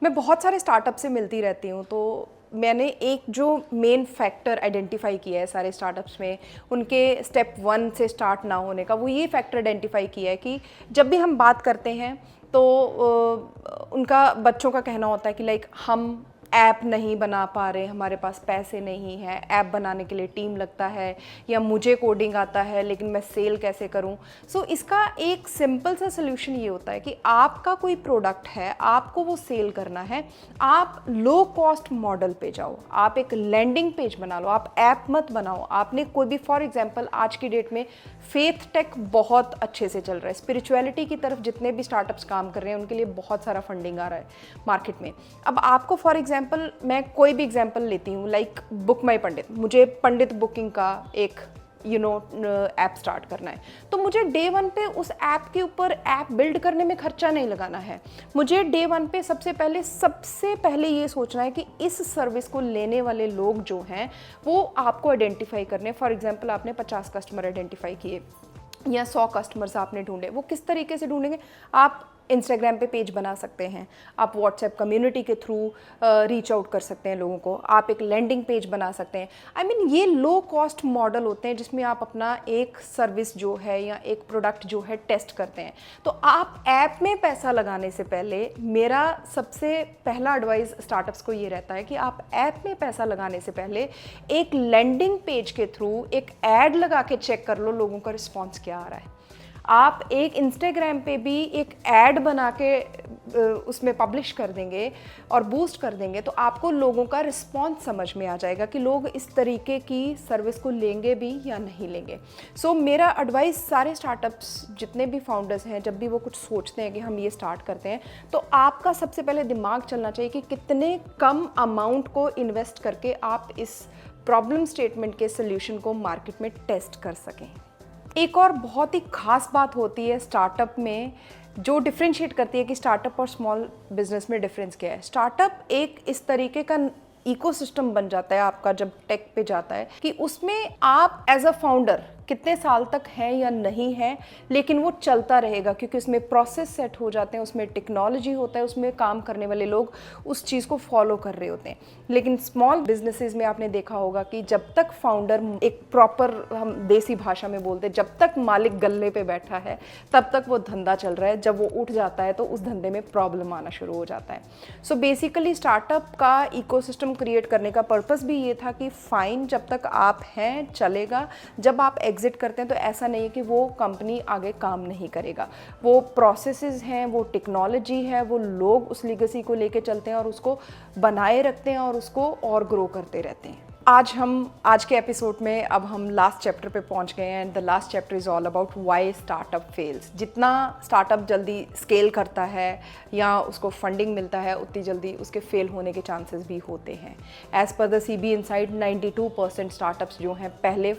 मैं बहुत सारे स्टार्टअप से मिलती रहती हूँ, तो मैंने एक जो मेन फैक्टर आइडेंटिफाई किया है सारे स्टार्टअप्स में, उनके स्टेप 1 से स्टार्ट ना होने का, वो ये फैक्टर आइडेंटिफाई किया है कि जब भी हम बात करते हैं तो उनका बच्चों का कहना होता है कि लाइक हम ऐप नहीं बना पा रहे, हमारे पास पैसे नहीं है, ऐप बनाने के लिए टीम लगता है, या मुझे कोडिंग आता है लेकिन मैं सेल कैसे करूं। सो इसका एक सिंपल सा सोल्यूशन ये होता है कि आपका कोई प्रोडक्ट है, आपको वो सेल करना है, आप लो कॉस्ट मॉडल पे जाओ, आप एक लैंडिंग पेज बना लो, आप ऐप मत बनाओ। आपने कोई भी, फॉर एग्जांपल आज की डेट में फेथ टेक बहुत अच्छे से चल रहा है, स्पिरिचुअलिटी की तरफ जितने भी स्टार्टअप्स काम कर रहे हैं उनके लिए बहुत सारा फंडिंग आ रहा है मार्केट में। अब आपको फॉर एग्जांपल, मैं कोई भी एग्जांपल लेती हूँ, लाइक बुक माई पंडित, मुझे पंडित बुकिंग का एक ऐप स्टार्ट करना है, तो मुझे डे 1 पे उस ऐप के ऊपर ऐप बिल्ड करने में खर्चा नहीं लगाना है। मुझे डे 1 पे सबसे पहले ये सोचना है कि इस सर्विस को लेने वाले लोग जो हैं वो आपको आइडेंटिफाई करने। फॉर एग्जांपल आपने 50 कस्टमर आइडेंटिफाई किए या 100 कस्टमर्स आपने ढूंढे, वो किस तरीके से ढूंढेंगे? आप इंस्टाग्राम पे पेज बना सकते हैं, आप व्हाट्सएप कम्युनिटी के थ्रू रीच आउट कर सकते हैं लोगों को, आप एक लैंडिंग पेज बना सकते हैं। आई मीन ये लो कॉस्ट मॉडल होते हैं जिसमें आप अपना एक सर्विस जो है या एक प्रोडक्ट जो है टेस्ट करते हैं। तो आप ऐप में पैसा लगाने से पहले, मेरा सबसे पहला एडवाइस स्टार्टअप्स को ये रहता है कि आप ऐप में पैसा लगाने से पहले एक लैंडिंग पेज के थ्रू एक ऐड लगा के चेक कर लो लोगों का रिस्पॉन्स क्या आ रहा है। आप एक इंस्टाग्राम पे भी एक ऐड बना के उसमें पब्लिश कर देंगे और बूस्ट कर देंगे तो आपको लोगों का रिस्पॉन्स समझ में आ जाएगा कि लोग इस तरीके की सर्विस को लेंगे भी या नहीं लेंगे। सो मेरा एडवाइस सारे स्टार्टअप्स जितने भी फाउंडर्स हैं, जब भी वो कुछ सोचते हैं कि हम ये स्टार्ट करते हैं, तो आपका सबसे पहले दिमाग चलना चाहिए कि कितने कम अमाउंट को इन्वेस्ट करके आप इस प्रॉब्लम स्टेटमेंट के सोल्यूशन को मार्केट में टेस्ट कर सकें। एक और बहुत ही खास बात होती है स्टार्टअप में, जो डिफरेंशिएट करती है कि स्टार्टअप और स्मॉल बिजनेस में डिफरेंस क्या है। स्टार्टअप एक इस तरीके का इकोसिस्टम बन जाता है आपका जब टेक पे जाता है कि उसमें आप एज अ फाउंडर कितने साल तक हैं या नहीं है, लेकिन वो चलता रहेगा क्योंकि उसमें प्रोसेस सेट हो जाते हैं, उसमें टेक्नोलॉजी होता है, उसमें काम करने वाले लोग उस चीज़ को फॉलो कर रहे होते हैं। लेकिन स्मॉल बिजनेसेस में आपने देखा होगा कि जब तक फाउंडर, एक प्रॉपर हम देसी भाषा में बोलते हैं, जब तक मालिक गल्ले पे बैठा है तब तक वो धंधा चल रहा है, जब वो उठ जाता है तो उस धंधे में प्रॉब्लम आना शुरू हो जाता है। सो बेसिकली स्टार्टअप का इकोसिस्टम क्रिएट करने का पर्पस भी ये था कि फाइन, जब तक आप हैं चलेगा, जब आप एग्जिट करते हैं तो ऐसा नहीं है कि वो कंपनी आगे काम नहीं करेगा। वो प्रोसेसेस हैं, वो टेक्नोलॉजी है, वो लोग उस लीगेसी को लेके चलते हैं और उसको बनाए रखते हैं और उसको और ग्रो करते रहते हैं। आज के एपिसोड में अब हम लास्ट चैप्टर पे पहुंच गए हैं, and the last chapter is all about why startup fails. जितना स्टार्टअप जल्दी स्केल करता है या उसको फंडिंग मिलता है, उतनी जल्दी उसके फेल होने के चांसेस भी होते हैं। As per the CB insight 92% startups जो हैं पहले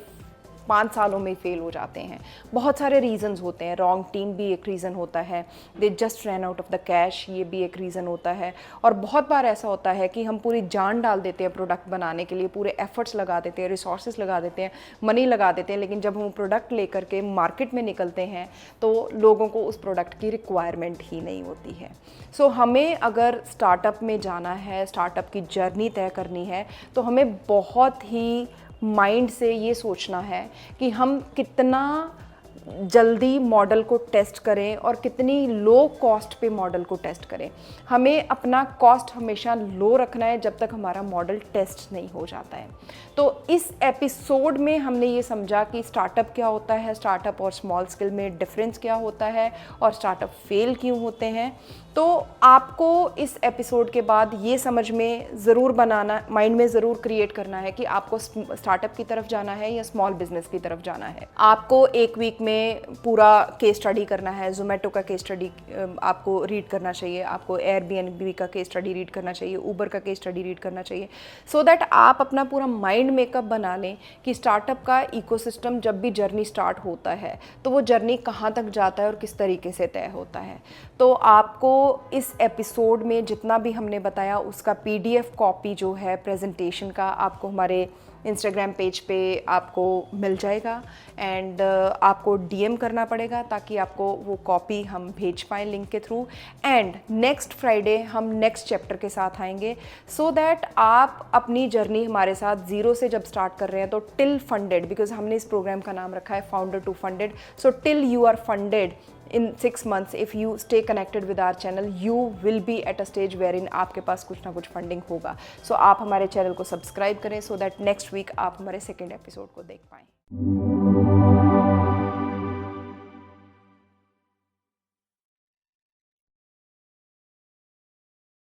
5 सालों में फेल हो जाते हैं। बहुत सारे रीजंस होते हैं, रॉन्ग टीम भी एक रीज़न होता है, they just run out of the cash, ये भी एक रीज़न होता है। और बहुत बार ऐसा होता है कि हम पूरी जान डाल देते हैं प्रोडक्ट बनाने के लिए, पूरे एफर्ट्स लगा देते हैं, रिसोर्सेज लगा देते हैं, मनी लगा देते हैं, लेकिन जब हम प्रोडक्ट लेकर के मार्केट में निकलते हैं तो लोगों को उस प्रोडक्ट की रिक्वायरमेंट ही नहीं होती है। सो हमें अगर स्टार्टअप में जाना है, स्टार्टअप की जर्नी तय करनी है, तो हमें बहुत ही माइंड से ये सोचना है कि हम कितना जल्दी मॉडल को टेस्ट करें और कितनी लो कॉस्ट पे मॉडल को टेस्ट करें। हमें अपना कॉस्ट हमेशा लो रखना है जब तक हमारा मॉडल टेस्ट नहीं हो जाता है। तो इस एपिसोड में हमने ये समझा कि स्टार्टअप क्या होता है, स्टार्टअप और स्मॉल स्केल में डिफरेंस क्या होता है, और स्टार्टअप फेल क्यों होते हैं। तो आपको इस एपिसोड के बाद ये समझ में ज़रूर बनाना, माइंड में ज़रूर क्रिएट करना है कि आपको स्टार्टअप की तरफ जाना है या स्मॉल बिजनेस की तरफ जाना है। आपको एक वीक में पूरा केस स्टडी करना है, जोमेटो का केस स्टडी आपको रीड करना चाहिए, आपको एयरबीएनबी का केस स्टडी रीड करना चाहिए, ऊबर का केस स्टडी रीड करना चाहिए, सो दैट आप अपना पूरा माइंड मेकअप बना लें कि स्टार्टअप का इकोसिस्टम जब भी जर्नी स्टार्ट होता है तो वो जर्नी कहाँ तक जाता है और किस तरीके से तय होता है। तो आपको इस एपिसोड में जितना भी हमने बताया उसका PDF कॉपी जो है प्रेजेंटेशन का, आपको हमारे इंस्टाग्राम पेज पे आपको मिल जाएगा एंड आपको डीएम करना पड़ेगा ताकि आपको वो कॉपी हम भेज पाएँ लिंक के थ्रू। एंड नेक्स्ट फ्राइडे हम नेक्स्ट चैप्टर के साथ आएंगे सो दैट आप अपनी जर्नी हमारे साथ ज़ीरो से जब स्टार्ट कर रहे हैं तो टिल फंडेड, बिकॉज हमने इस प्रोग्राम का नाम रखा है founder to funded, so till you are funded in 6 months, if you stay connected with our channel, you will be at a stage wherein आपके पास कुछ ना कुछ फंडिंग होगा। सो आप हमारे चैनल को सब्सक्राइब करें सो दैट नेक्स्ट वीक आप हमारे सेकेंड एपिसोड को देख पाएँ।